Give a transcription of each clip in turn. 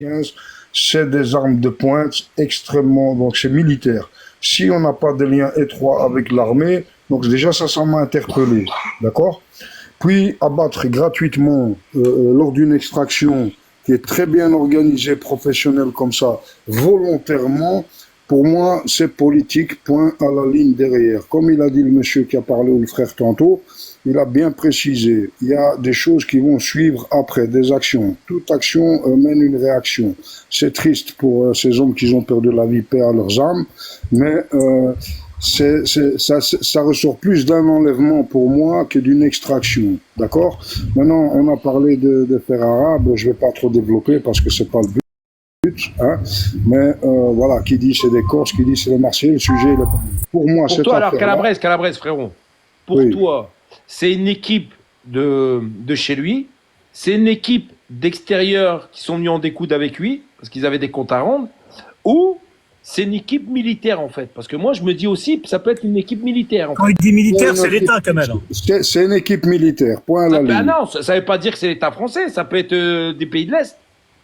15, c'est des armes de pointe extrêmement, donc c'est militaire. Si on n'a pas de lien étroit avec l'armée, donc déjà ça m'a interpellé, d'accord? Puis abattre gratuitement lors d'une extraction qui est très bien organisée, professionnelle comme ça, volontairement, pour moi, c'est politique, point à la ligne derrière. Comme il a dit le monsieur qui a parlé, ou le frère tantôt, il a bien précisé, il y a des choses qui vont suivre après, des actions. Toute action mène une réaction. C'est triste pour ces hommes qui ont perdu la vie, paix à leurs âmes, mais ça ressort plus d'un enlèvement pour moi que d'une extraction, d'accord? Maintenant, on a parlé de fer arabe, je ne vais pas trop développer parce que c'est pas le but, hein? Mais voilà, qui dit c'est des Corses, qui dit c'est les Marseillais, le sujet, pour moi, Pour c'est toi, alors, Calabrese, frérot, pour oui. toi, c'est une équipe de chez lui, c'est une équipe d'extérieur qui sont venus en découdre avec lui, parce qu'ils avaient des comptes à rendre, ou c'est une équipe militaire, en fait? Parce que moi, je me dis aussi, ça peut être une équipe militaire, en Quand fait. il dit militaire, c'est l'État, quand même. C'est une équipe militaire, point à la ligne. Non, ça ne veut pas dire que c'est l'État français, ça peut être des pays de l'Est.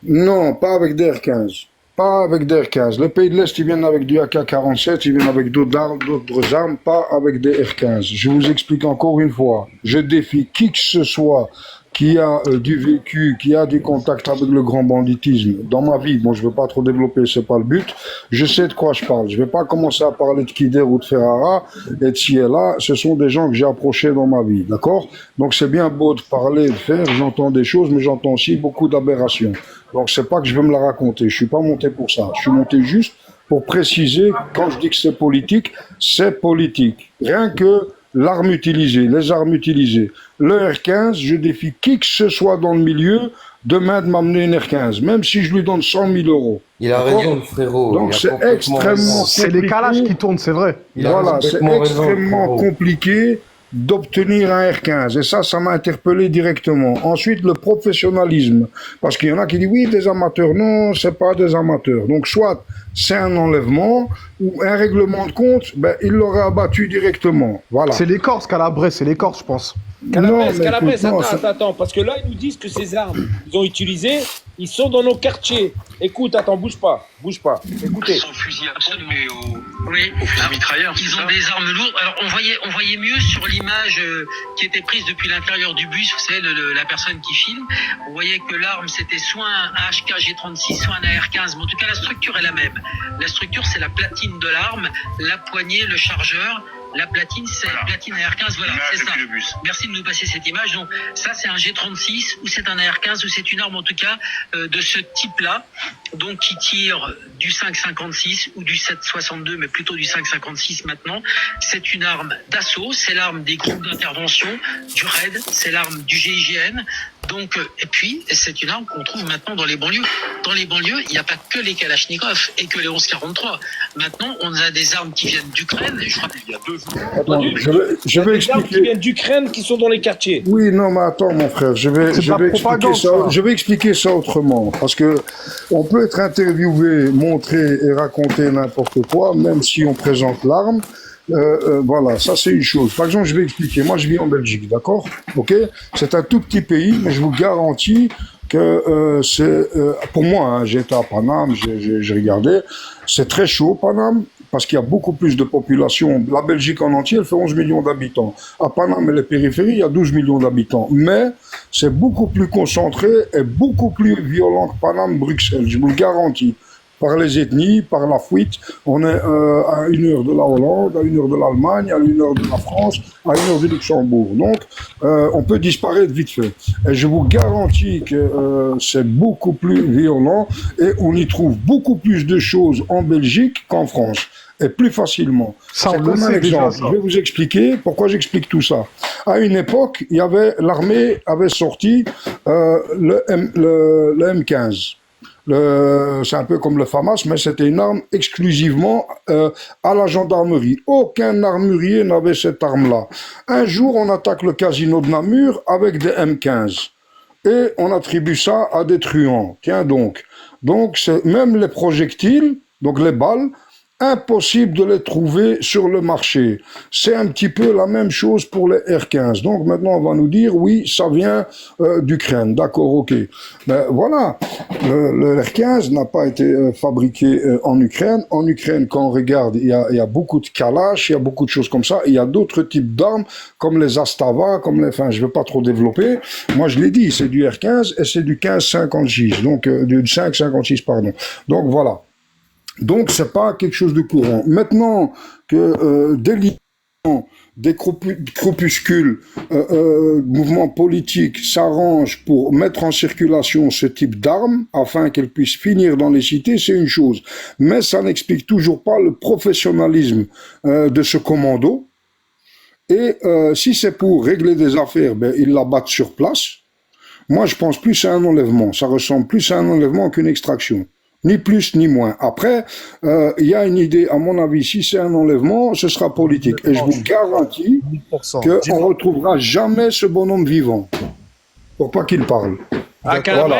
Non, pas avec des R-15. Pas avec des R-15. Les pays de l'Est, ils viennent avec du AK-47, ils viennent avec d'autres armes, pas avec des R-15. Je vous explique encore une fois. Je défie qui que ce soit qui a du vécu, qui a du contact avec le grand banditisme dans ma vie. Bon, je ne veux pas trop développer, c'est pas le but. Je sais de quoi je parle. Je ne vais pas commencer à parler de Kider ou de Ferrara et de ci et là. Ce sont des gens que j'ai approchés dans ma vie, d'accord? Donc c'est bien beau de parler, de faire, j'entends des choses, mais j'entends aussi beaucoup d'aberrations. Donc c'est pas que je veux me la raconter. Je suis pas monté pour ça. Je suis monté juste pour préciser, quand je dis que c'est politique, c'est politique. Rien que l'arme utilisée, les armes utilisées. Le R15, je défie qui que ce soit dans le milieu demain de m'amener une R15, même si je lui donne 100 000 euros. Il a raison, frérot. Donc c'est extrêmement compliqué. C'est les calages qui tournent, c'est vrai. Voilà, c'est extrêmement compliqué d'obtenir un R15. Et ça m'a interpellé directement. Ensuite, le professionnalisme. Parce qu'il y en a qui disent, oui, des amateurs. Non, c'est pas des amateurs. Donc, soit c'est un enlèvement, ou un règlement de compte, ben, il l'aurait abattu directement. Voilà. C'est les Corses, Calabrese, c'est les Corses, je pense. Calabrese, attends, parce que là, ils nous disent que ces armes qu'ils ont utilisées, ils sont dans nos quartiers. Écoute, attends, bouge pas. Écoutez. Sans fusil à pompe, mais au fusil mitrailleur. Ils ont des armes lourdes. Alors, on voyait mieux sur l'image qui était prise depuis l'intérieur du bus, vous savez, la personne qui filme. On voyait que l'arme, c'était soit un HK G36, soit un AR-15. Mais en tout cas, la structure est la même. La structure, c'est la platine de l'arme, la poignée, le chargeur. La platine, c'est la platine AR-15, voilà, c'est ça. Merci de nous passer cette image. Donc, ça, c'est un G36, ou c'est un AR-15, ou c'est une arme, en tout cas, de ce type-là, donc qui tire du 5,56 ou du 7,62, mais plutôt du 5,56 maintenant. C'est une arme d'assaut, c'est l'arme des groupes d'intervention, du RAID, c'est l'arme du GIGN. Donc, et puis, c'est une arme qu'on trouve maintenant dans les banlieues. Dans les banlieues, il n'y a pas que les Kalachnikov et que les 11,43. Maintenant, on a des armes qui viennent d'Ukraine. Je crois qu'il y a 2 jours. Attends, je vais Des armes qui expliquer. viennent d'Ukraine qui sont dans les quartiers. Oui, non, mais attends, mon frère, je vais expliquer ça autrement. Parce que on peut être interviewé, montré et raconter n'importe quoi, même si on présente l'arme. Voilà, ça c'est une chose. Par exemple, je vais expliquer. Moi, je vis en Belgique, d'accord? Ok? C'est un tout petit pays, mais je vous garantis que c'est, pour moi, hein, j'ai été à Paname, j'ai regardé, c'est très chaud, Paname, parce qu'il y a beaucoup plus de population. La Belgique en entier, elle fait 11 millions d'habitants. À Paname et les périphéries, il y a 12 millions d'habitants. Mais c'est beaucoup plus concentré et beaucoup plus violent que Paname, Bruxelles, je vous le garantis. Par les ethnies, par la fuite, on est à 1 heure de la Hollande, à 1 heure de l'Allemagne, à 1 heure de la France, à 1 heure du Luxembourg. Donc, on peut disparaître vite fait. Et je vous garantis que c'est beaucoup plus violent et on y trouve beaucoup plus de choses en Belgique qu'en France. Et plus facilement. Ça, c'est comme un exemple. Je vais vous expliquer pourquoi j'explique tout ça. À une époque, l'armée avait sorti le M15. C'est un peu comme le FAMAS, mais c'était une arme exclusivement à la gendarmerie. Aucun armurier n'avait cette arme-là. Un jour, on attaque le casino de Namur avec des M15. Et on attribue ça à des truands. Tiens donc. Donc, même les projectiles, donc les balles, impossible de les trouver sur le marché. C'est un petit peu la même chose pour les R15. Donc maintenant, on va nous dire, oui, ça vient d'Ukraine. D'accord, ok. Ben voilà, le R15 n'a pas été fabriqué en Ukraine. En Ukraine, quand on regarde, il y a beaucoup de Kalash, il y a beaucoup de choses comme ça. Il y a d'autres types d'armes, comme les Astava, enfin, je ne vais pas trop développer. Moi, je l'ai dit, c'est du R15 et c'est du 15,56, donc du 5,56, pardon. Donc voilà. Donc, c'est pas quelque chose de courant. Maintenant que des groupuscules, mouvements politiques s'arrangent pour mettre en circulation ce type d'armes afin qu'elles puissent finir dans les cités, c'est une chose. Mais ça n'explique toujours pas le professionnalisme de ce commando. Et si c'est pour régler des affaires, ben, ils la battent sur place. Moi, je pense plus à un enlèvement. Ça ressemble plus à un enlèvement qu'une extraction. Ni plus ni moins. Après, il y a une idée, à mon avis, si c'est un enlèvement, ce sera politique. Et je vous garantis qu'on ne retrouvera jamais ce bonhomme vivant. Pour pas qu'il parle. À Calabres,